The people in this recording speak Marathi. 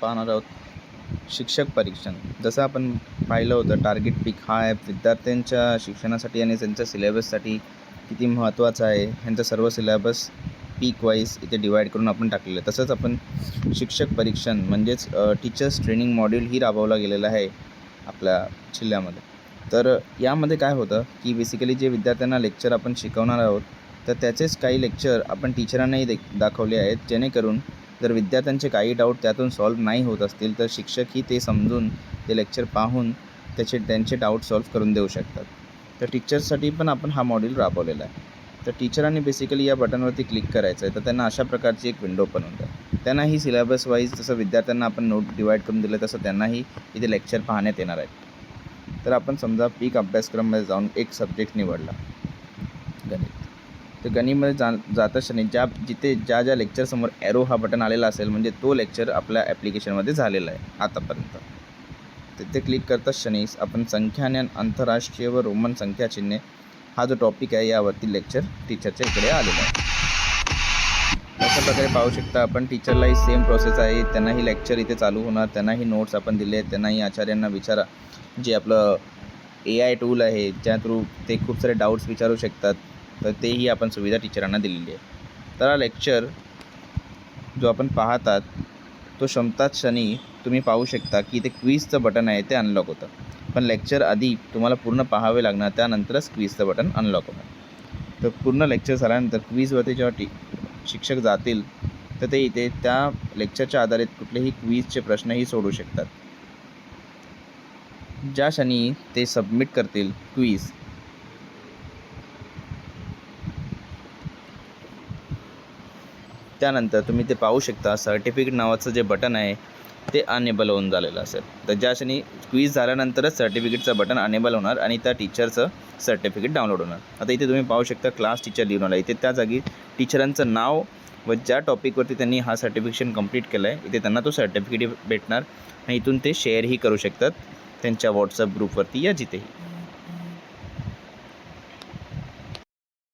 पाहणार आहोत शिक्षक परीक्षण. जसं आपण पाहिलं होतं, टार्गेट पीक हा ॲप विद्यार्थ्यांच्या शिक्षणासाठी आणि त्यांच्या सिलेबससाठी किती महत्त्वाचा आहे, ह्यांचा सर्व सिलेबस पीक वाईज इथे डिवाईड करून आपण टाकलेलं आहे. तसंच आपण शिक्षक परीक्षण म्हणजेच टीचर्स ट्रेनिंग मॉड्यूल ही राबवला गेलेला आहे आपल्या जिल्ह्यामध्ये. तर यामध्ये काय होतं की बेसिकली जे विद्यार्थ्यांना लेक्चर आपण शिकवणार आहोत, तर त्याचेच काही लेक्चर आपण टीचरांनाही दाखवले आहेत, जेणेकरून जर विद्यार्थ्यांचे काही डाऊट त्यातून सॉल्व्ह नाही होत असतील, तर शिक्षकही ते समजून ते लेक्चर पाहून त्यांचे डाऊट सॉल्व्ह करून देऊ शकतात. तर टीचर्ससाठी पण आपण हा मॉड्यूल राबवलेला आहे. तर टीचरांनी बेसिकली या बटनवरती क्लिक करायचं आहे, तर त्यांना अशा प्रकारची एक विंडो पण होते. त्यांनाही सिलेबस वाईज जसं विद्यार्थ्यांना आपण नोट डिवाईड करून दिलं, तसं त्यांनाही इथे लेक्चर पाहण्यात येणार आहेत. तर आपण समजा पीक अभ्यासक्रममध्ये जाऊन एक सब्जेक्ट निवडला, गणित. तर गणितमध्ये जाता क्षणी जिथे ज्या लेक्चरसमोर ॲरो हा बटन आलेला असेल, म्हणजे तो लेक्चर आपल्या ॲप्लिकेशनमध्ये झालेला आहे आतापर्यंत. तिथे क्लिक करता क्षणी आपण संख्या आणि आंतरराष्ट्रीय व रोमन संख्या चिन्हे हा जो टॉपिक आहे, यावरती लेक्चर टीचरच्या इकडे आलेला आहे. अशा प्रकारे पाहू शकता आपण. टीचरलाही सेम प्रोसेस आहे, त्यांनाही लेक्चर इथे चालू होणार, त्यांनाही नोट्स आपण दिले आहेत, त्यांनाही आचार्यांना विचारा, जे आपलं AI टूल आहे, ज्या थ्रू ते खूप सारे डाऊट्स विचारू शकतात, तर तेही आपण सुविधा टीचरांना दिलेली आहे. तर हा लेक्चर जो आपण पाहतात, तो क्षमताच क्षणी तुम्ही पाहू शकता की इथे क्विजचं बटन आहे, ते अनलॉक होतं. पण लेक्चर आधी तुम्हाला पूर्ण पाहावे लागणार, त्यानंतरच क्विजचं बटन अनलॉक होणार. तर पूर्ण लेक्चर झाल्यानंतर क्विजवरती जेव्हा शिक्षक जातील, तर ते इथे त्या लेक्चरच्या आधारित कुठलेही क्विजचे प्रश्नही सोडू शकतात. ज्या क्षणी ते सबमिट करतील क्विज, त्यानंतर तुम्ही ते पाहू शकता सर्टिफिकेट नावाचं जे बटन आहे, ते अनेबल होऊन झालेलं असेल. तर ज्या क्षणी क्विज झाल्यानंतरच सर्टिफिकेटचं बटन अनेबल होणार आणि त्या टीचरचं सर्टिफिकेट डाउनलोड होणार. आता इथे तुम्ही पाहू शकता क्लास टीचर लिहून आला. इथे त्या जागी टीचरांचं नाव व ज्या टॉपिकवरती त्यांनी हा सर्टिफिकेशन कंप्लीट केलं आहे, इथे त्यांना तो सर्टिफिकेट भेटणार आणि इथून ते शेअरही करू शकतात त्यांच्या व्हॉट्सअप ग्रुपवरती या जिथेही.